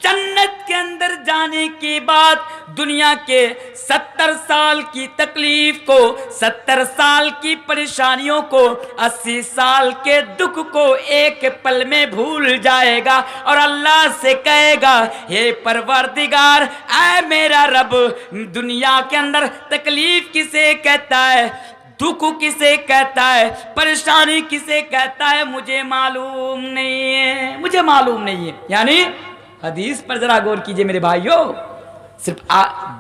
जन्नत के अंदर जाने के बाद दुनिया के 70 साल की तकलीफ को, 70 साल की परेशानियों को, 80 साल के दुख को एक पल में भूल जाएगा और अल्लाह से कहेगा, हे परवरदिगार, ऐ मेरा रब, दुनिया के अंदर तकलीफ किसे कहता है, दुख किसे कहता है, परेशानी किसे कहता है, मुझे मालूम नहीं है, मुझे मालूम नहीं है। यानी हदीस पर जरा गौर कीजिए मेरे भाइयों, सिर्फ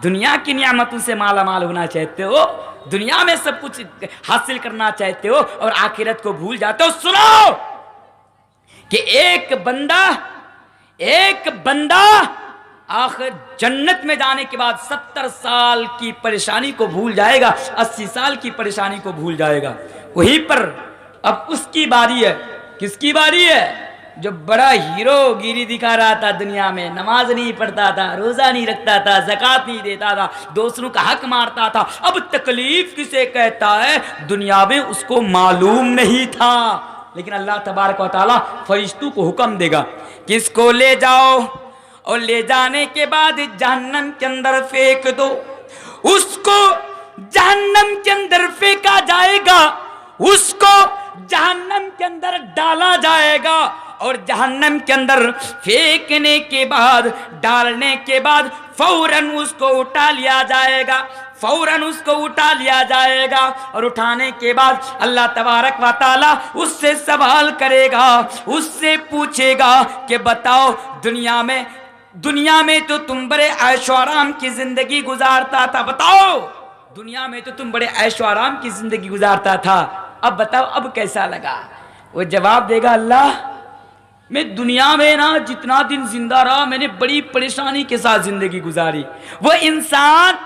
दुनिया की नियामतों से माला माल होना चाहते हो, दुनिया में सब कुछ हासिल करना चाहते हो और आखिरत को भूल जाते हो। सुनो कि एक बंदा आखिर जन्नत में जाने के बाद 70 साल की परेशानी को भूल जाएगा, 80 साल की परेशानी को भूल जाएगा। वहीं पर अब उसकी बारी है। किसकी बारी है? जो बड़ा हीरोगिरी दिखा रहा था दुनिया में, नमाज नहीं पढ़ता था, रोजा नहीं रखता था, ज़कात नहीं देता था, दूसरों का हक मारता था। अब तकलीफ किसे कहता है दुनिया में उसको मालूम नहीं था, लेकिन अल्लाह तबारक व तआला फरिश्तों को हुक्म देगा कि इसको ले जाओ और ले जाने के बाद जहन्नम के अंदर फेंक दो। उसको जहन्नम के अंदर फेंका जाएगा, उसको जहन्नम के अंदर डाला जाएगा और जहन्नम के अंदर फेंकने के बाद, डालने के बाद फौरन उसको उठा लिया जाएगा, फौरन उसको उठा लिया जाएगा। और उठाने के बाद अल्लाह तबारक व तआला उससे सवाल करेगा, उससे पूछेगा कि बताओ दुनिया में तो तुम बड़े ऐशो आराम की जिंदगी गुजारता था, बताओ दुनिया में तो तुम बड़े ऐशो आराम की जिंदगी गुजारता था, अब बताओ अब कैसा लगा। वो जवाब देगा, अल्लाह मैं दुनिया में ना जितना दिन जिंदा रहा मैंने बड़ी परेशानी के साथ जिंदगी गुजारी। वो इंसान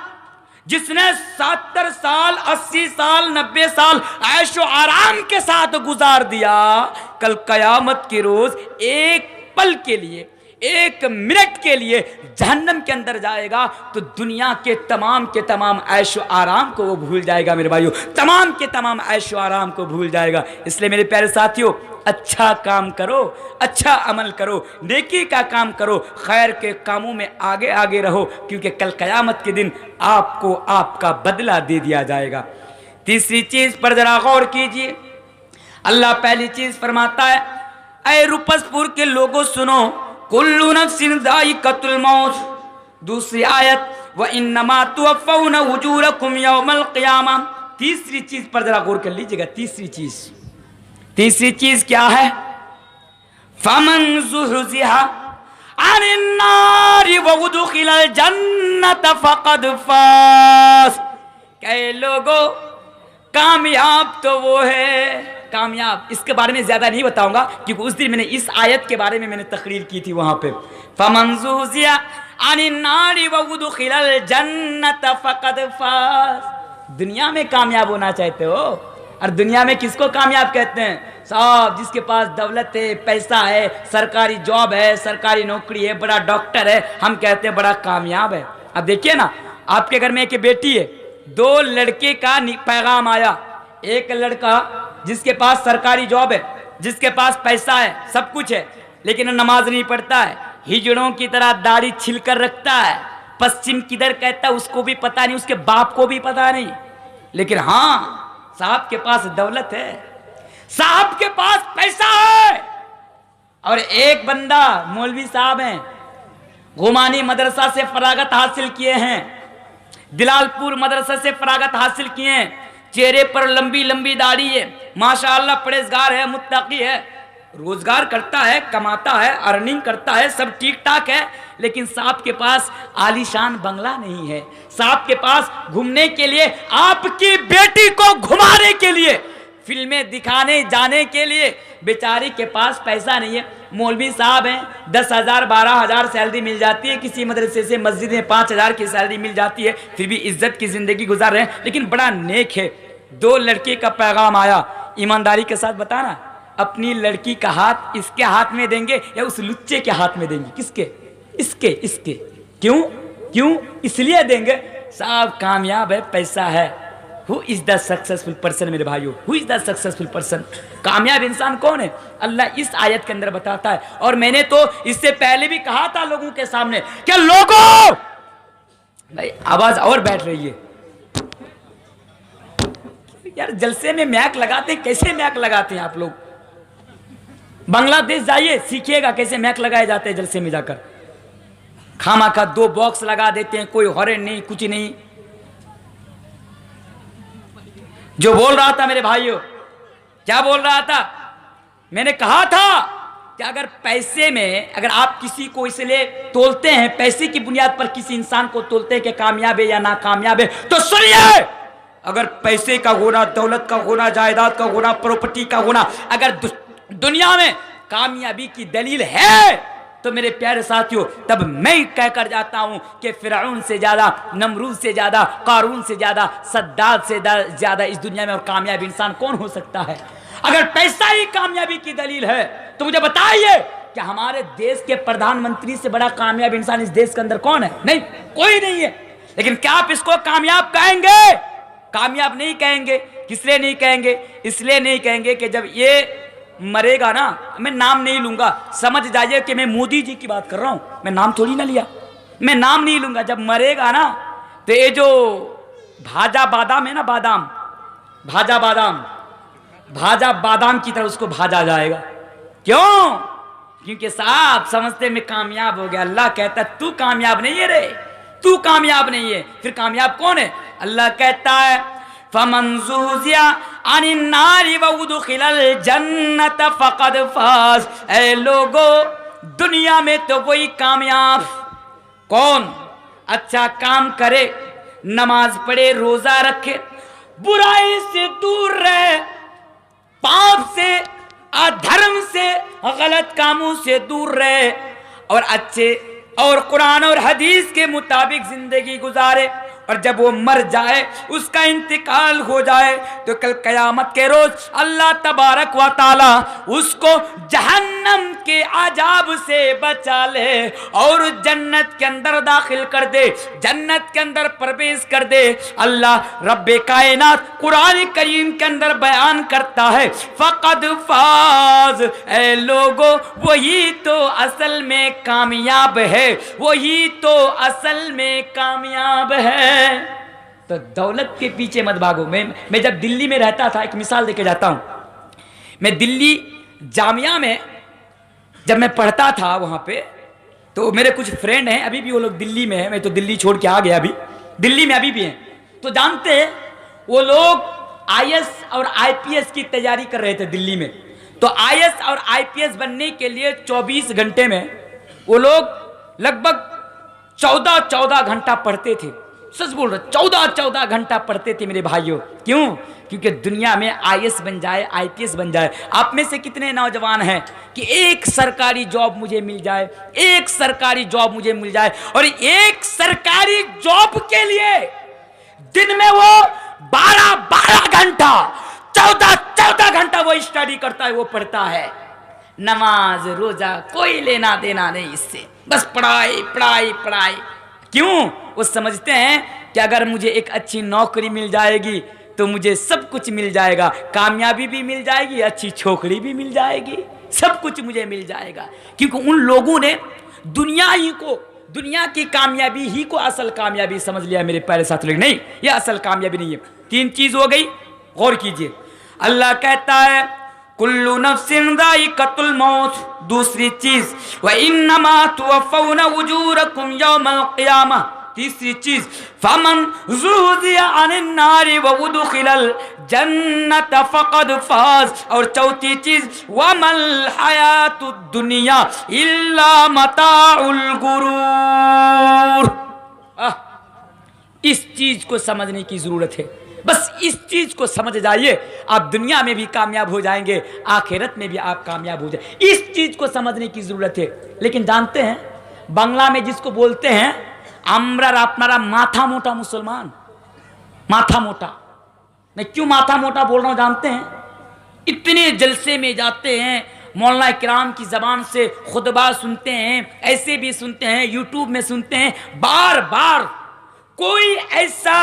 जिसने 70 साल 80 साल 90 साल ऐशो आराम के साथ गुजार दिया, कल कयामत के रोज एक पल के लिए, एक मिनट के लिए जहन्नम के अंदर जाएगा तो दुनिया के तमाम ऐशो आराम को वो भूल जाएगा। मेरे भाइयों, तमाम के तमाम ऐशो आराम को भूल जाएगा। इसलिए मेरे प्यारे साथियों, अच्छा काम करो, अच्छा अमल करो, नेकी का काम करो, खैर के कामों में आगे आगे रहो, क्योंकि कल कयामत के दिन आपको आपका बदला दे दिया जाएगा। तीसरी चीज पर जरा गौर कीजिए। अल्लाह पहली चीज फरमाता है, ऐ रुपसपुर के लोगों सुनो, कुल्लु नफ्सिन ज़ाइक़तुल मौत। दूसरी आयत, व इन्नमा तुवफ़्फ़ौना उजूरकुम यौमल क़ियामा। तीसरी चीज पर जरा गौर कर लीजिएगा। तीसरी चीज क्या है? फमन ज़ुहज़िहा अनिन नारि व उदख़िलल जन्नत फ़क़द फ़ाज़। कई लोगों, कामयाब तो वो है, कामयाब, इसके बारे में ज्यादा नहीं बताऊंगा क्योंकि उस दिन मैंने इस आयत के बारे में मैंने तकरीर की थी वहां पे। फमन ज़ुहज़िहा अनिन नारि व उदख़िलल जन्नत फ़क़द फ़ाज़। दुनिया में कामयाब होना चाहते हो, और दुनिया में किसको कामयाब कहते हैं? साहब जिसके पास दौलत है, पैसा है, सरकारी जॉब है, सरकारी नौकरी है, बड़ा डॉक्टर है, हम कहते हैं बड़ा कामयाब है। अब देखिए ना, आपके घर में एक बेटी है, 2 लड़के का पैगाम आया। एक लड़का जिसके पास सरकारी जॉब है, जिसके पास पैसा है, सब कुछ है, लेकिन नमाज नहीं पढ़ता है, हिजड़ों की तरह दाढ़ी छिलकर रखता है, पश्चिम किधर कहता है उसको भी पता नहीं, उसके बाप को भी पता नहीं, लेकिन हाँ साहब के पास दौलत है, साहब के पास पैसा है। और एक बंदा मौलवी साहब हैं, गुमानी मदरसा से फरागत हासिल किए हैं, दिलालपुर मदरसा से फरागत हासिल किए हैं, चेहरे पर लंबी लंबी दाढ़ी है, माशाअल्लाह परहेजगार है, मुत्तकी है, रोजगार करता है, कमाता है, अर्निंग करता है, सब ठीक ठाक है, लेकिन साहब के पास आलीशान बंगला नहीं है, साहब के पास घूमने के लिए, आपकी बेटी को घुमाने के लिए, फिल्में दिखाने जाने के लिए बेचारी के पास पैसा नहीं है। मौलवी साहब हैं, 10,000 12,000 सैलरी मिल जाती है, किसी मदरसे से मस्जिद में 5,000 की सैलरी मिल जाती है, फिर भी इज्जत की जिंदगी गुजार रहे हैं, लेकिन बड़ा नेक है। 2 लड़के का पैगाम आया, ईमानदारी के साथ बताना, अपनी लड़की का हाथ इसके हाथ में देंगे या उस लुच्चे के हाथ में देंगे? किसके? इसके। क्यों? इसलिए देंगे साहब कामयाब है, पैसा है। Who is the successful person? मेरे भाइयों, who is the successful person? कामयाब इंसान कौन है? अल्लाह इस आयत के अंदर बताता है। और मैंने तो इससे पहले भी कहा था लोगों के सामने, क्या लोगों, भाई आवाज और बैठ रही है यार, जलसे में मैक लगाते हैं, कैसे मैक लगाते हैं आप लोग? बांग्लादेश जाइए, सीखिएगा कैसे मैक लगाए जाते हैं जलसे में जाकर। खामा का 2 बॉक्स लगा देते हैं, कोई हॉर्न नहीं, कुछ नहीं। जो बोल रहा था मेरे भाइयों, क्या बोल रहा था? मैंने कहा था कि अगर पैसे में, अगर आप किसी को इसलिए तोलते हैं, पैसे की बुनियाद पर किसी इंसान को तोलते हैं कि कामयाब है या नाकामयाब है, तो सुनिए, अगर पैसे का होना, दौलत का होना, जायदाद का होना, प्रॉपर्टी का होना, अगर दुनिया में कामयाबी की दलील है, तो मेरे प्यारे साथियों, तब मैं कहकर जाता हूं कि फिरौन से ज्यादा, नमरूद से ज्यादा, कारून से ज्यादा, सद्दाद से ज्यादा इस दुनिया में और कामयाब इंसान कौन हो सकता है? अगर पैसा ही कामयाबी की दलील है तो मुझे बताइए कि हमारे देश के प्रधानमंत्री से बड़ा कामयाब इंसान इस देश के अंदर कौन है? नहीं, कोई नहीं है। लेकिन क्या आप इसको कामयाब कहेंगे? कामयाब नहीं कहेंगे। किसलिए नहीं कहेंगे? इसलिए नहीं कहेंगे कि जब ये मरेगा ना, मैं नाम नहीं लूंगा, समझ जाइए कि मैं मोदी जी की बात कर रहा हूं, मैं नाम थोड़ी ना लिया, मैं नाम नहीं लूंगा। जब मरेगा ना तो ये जो भाजा बादाम है ना, बादाम, भाजा बादाम की तरह उसको भाजा जाएगा। क्यों? क्योंकि साहब समझते मैं कामयाब हो गया। अल्लाह कहता तू कामयाब नहीं है रे, तू कामयाब नहीं है। फिर कामयाब कौन है? अल्लाह कहता है फमन ज़ुहज़िया अनिन नारि व उदखिलल जन्नत फ़क़द फ़ाज़। ऐ लोगो, दुनिया में तो वही कामयाब कौन अच्छा काम करे, नमाज पढ़े, रोजा रखे, बुराई से दूर रहे, पाप से, अधर्म से, गलत कामों से दूर रहे और अच्छे और कुरान और हदीस के मुताबिक जिंदगी गुजारे, और जब वो मर जाए, उसका इंतकाल हो जाए, तो कल कयामत के रोज अल्लाह तबारक व ताला उसको जहन्नम के अजाब से बचा ले और जन्नत के अंदर दाखिल कर दे, जन्नत के अंदर प्रवेश कर दे। अल्लाह रब्बे कायनात कुरान करीम के अंदर बयान करता है फ़क़द फ़ाज़। ऐ लोगो, वही तो असल में कामयाब है, वही तो असल में कामयाब है। तो दौलत के पीछे मत भागो। मैं जब दिल्ली में रहता था, एक मिसाल देके जाता हूं। मैं दिल्ली जामिया में जब मैं पढ़ता था वहां पे, तो मेरे कुछ फ्रेंड हैं, अभी भी वो लोग दिल्ली में हैं। मैं तो दिल्ली छोड़ के आ गया, अभी दिल्ली में अभी भी हैं। तो जानते हैं वो लोग आईएएस और आईपीएस की तैयारी कर रहे थे दिल्ली में। तो आईएएस और आईपीएस बनने के लिए 24 घंटे में वो लोग लगभग 14 घंटा पढ़ते थे। सच बोल रहे, 14 घंटा पढ़ते थे मेरे भाइयों। क्यों? क्योंकि दुनिया में आईएएस बन जाए, आईपीएस बन जाए। आप में से कितने नौजवान हैं कि एक सरकारी जॉब मुझे मिल जाए, एक सरकारी जॉब मुझे मिल जाए, और एक सरकारी जॉब के लिए दिन में वो 12 घंटा, 14 घंटा वो स्टडी करता है, वो पढ़ता है। नमाज रोजा कोई लेना देना नहीं इससे, बस पढ़ाई पढ़ाई पढ़ाई। क्यों? वो समझते हैं कि अगर मुझे एक अच्छी नौकरी मिल जाएगी तो मुझे सब कुछ मिल जाएगा, कामयाबी भी मिल जाएगी, अच्छी छोकरी भी मिल जाएगी, सब कुछ मुझे मिल जाएगा। क्योंकि उन लोगों ने दुनिया ही को, दुनिया की कामयाबी ही को असल कामयाबी समझ लिया। मेरे प्यारे साथ लोग, नहीं, ये असल कामयाबी नहीं है। 3 चीज हो गई, गौर कीजिए। अल्लाह कहता है कुल्लु नफ्सिन ज़ाइक़तुल मौत। दूसरी चीज व इन्नमा तुवफ़्फ़ौना उजूरकुम यौमल क़ियामह। तीसरी चीज फमन ज़ुहज़िया अनिन नारि व उदखिलल जन्नत फ़क़द फ़ाज़। और चौथी चीज वमल हयातुद दुनिया इल्ला मताउल गुरूर। इस चीज को समझने की जरूरत है। बस इस चीज को समझ जाइए, आप दुनिया में भी कामयाब हो जाएंगे, आखिरत में भी आप कामयाब हो जाएंगे। इस चीज को समझने की जरूरत है। लेकिन जानते हैं, बांग्ला में जिसको बोलते हैं আমরা আপনারা माथा मोटा मुसलमान, माथा मोटा। मैं क्यों माथा मोटा बोल रहा हूं जानते हैं? इतने जलसे में जाते हैं, मौलाना किराम की जबान से खुतबा सुनते हैं, ऐसे भी सुनते हैं, यूट्यूब में सुनते हैं, बार बार कोई ऐसा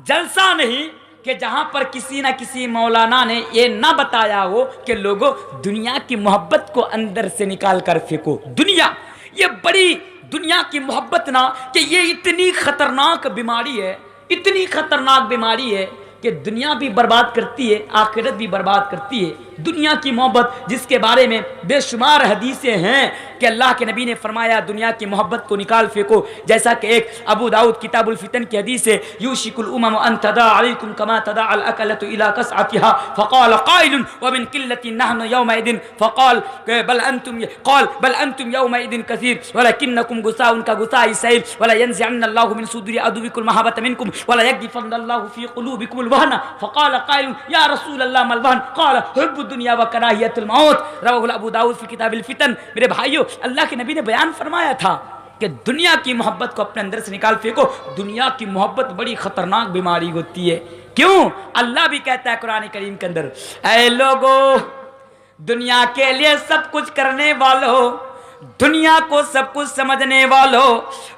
जलसा नहीं कि जहां पर किसी ना किसी मौलाना ने ये ना बताया हो कि लोगों, दुनिया की मोहब्बत को अंदर से निकाल कर फेंको। दुनिया, ये बड़ी दुनिया की मोहब्बत ना, कि ये इतनी खतरनाक बीमारी है, इतनी खतरनाक बीमारी है कि दुनिया भी बर्बाद करती है, आखिरत भी बर्बाद करती है। दुनिया की मोहब्बत, जिसके बारे में बेशुमार हदीसें हैं कि अल्लाह के नबी ने फरमाया दुनिया की मोहब्बत को निकाल फेंको। जैसा कि एक अबू दाऊद किताबुल फितन की हदीस है, यूशिकुल उमम अन तदा अलैकुम कमा तदा अल अकलतु इला कसअतिहा फक़ाल क़ाइलुन व मिन क़िल्लतिन नहनु यौमइदिन फ़क़ाल बल अंतुम यौमइदिन कसीर वलकिन्नकुम गुसाउन का गुसाइ सैल वला यंज़िअन्नल्लाहु मिन सुदूरि अदुविकुल महब्बत मिनकुम वला यग़दिफन्नल्लाहु फ़ी क़ुलूबिकुमुल वहन फ़क़ाल क़ाइलुन या रसूलल्लाह मल वहन क़ाल हुब्बुद दुनिया व कराहियतुल मौत रवाहुल अबू दाऊद फ़ी किताबिल फितन। मेरे भाइयों, अल्लाह के नबी ने बयान फरमाया था कि दुनिया की मोहब्बत को अपने अंदर से निकाल फेंको। दुनिया की मोहब्बत बड़ी खतरनाक बीमारी होती है। क्यों? अल्लाह भी कहता है कुरान करीम के अंदर, ऐ लोगों, दुनिया के लिए सब कुछ करने वालों, दुनिया को सब कुछ समझने वालों,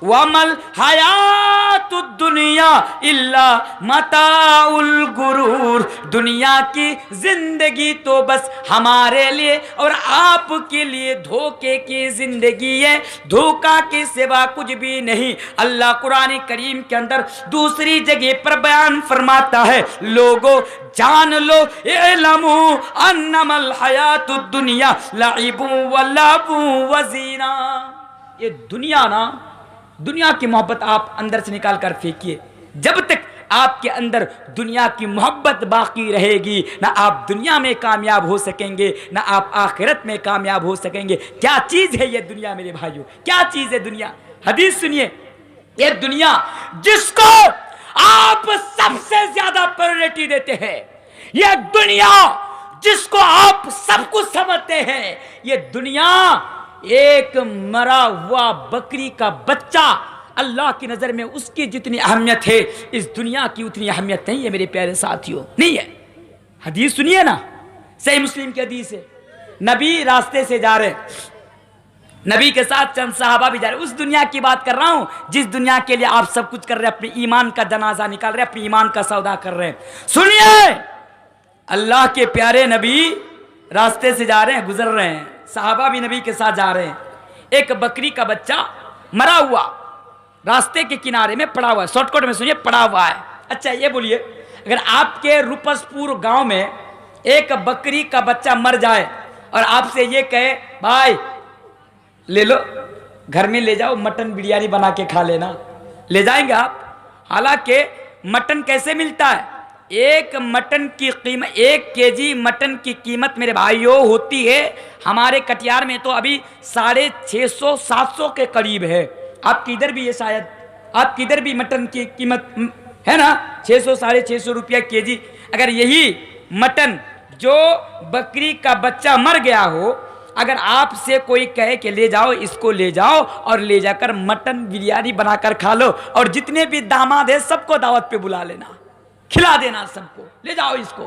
वमल हयातुद दुनिया इल्ला मताउल गुरूर, दुनिया की जिंदगी तो बस हमारे लिए और आपके लिए धोखे की जिंदगी है, धोखा के सिवा कुछ भी नहीं। अल्लाह कुरान करीम के अंदर दूसरी जगह पर बयान फरमाता है, लोगों जान लो इल्मू अन्नमल हयातुद दुनिया लइबु व लहबु व ज़ीना। ये दुनिया ना, दुनिया की मोहब्बत आप अंदर से निकाल कर फेंकिए। जब तक आपके अंदर दुनिया की मोहब्बत बाकी रहेगी, ना आप दुनिया में कामयाब हो सकेंगे, ना आप आखिरत में कामयाब हो सकेंगे। क्या चीज है ये दुनिया मेरे भाइयों, क्या चीज है दुनिया? हदीस सुनिए, ये दुनिया जिसको आप सबसे ज्यादा प्रायोरिटी देते हैं, ये दुनिया जिसको आप सब कुछ समझते हैं, ये दुनिया एक मरा हुआ बकरी का बच्चा, अल्लाह की नजर में उसकी जितनी अहमियत है इस दुनिया की उतनी अहमियत नहीं है मेरे प्यारे साथियों, नहीं है। हदीस सुनिए ना, सही मुस्लिम की हदीस है। नबी रास्ते से जा रहे, नबी के साथ चंद साहबा भी जा रहे। उस दुनिया की बात कर रहा हूं जिस दुनिया के लिए आप सब कुछ कर रहे हैं, अपने ईमान का जनाजा निकाल रहे हैं, अपने ईमान का सौदा कर रहे हैं। सुनिए, अल्लाह के प्यारे नबी रास्ते से जा रहे हैं, गुजर रहे हैं, साहबा भी नबी के साथ जा रहे हैं। एक बकरी का बच्चा मरा हुआ रास्ते के किनारे में पड़ा हुआ है, शॉर्टकट में सुनिए, पड़ा हुआ है। अच्छा ये बोलिए, अगर आपके रुपसपुर गांव में एक बकरी का बच्चा मर जाए और आपसे ये कहे भाई ले लो, घर में ले जाओ, मटन बिरयानी बना के खा लेना, ले जाएंगे आप? हालांकि मटन कैसे मिलता है? एक मटन की कीमत, 1 केजी मटन की कीमत मेरे भाइयों होती है हमारे कटिहार में तो अभी 650-700 के करीब है। आपकी इधर भी है शायद, आपकी इधर भी मटन की कीमत है ना, 600-650 रुपया केजी। अगर यही मटन जो बकरी का बच्चा मर गया हो, अगर आपसे कोई कहे कि ले जाओ, इसको ले जाओ और ले जाकर मटन बिरयानी बनाकर खा लो, और जितने भी दामाद है सबको दावत पे बुला लेना, खिला देना सबको, ले जाओ इसको,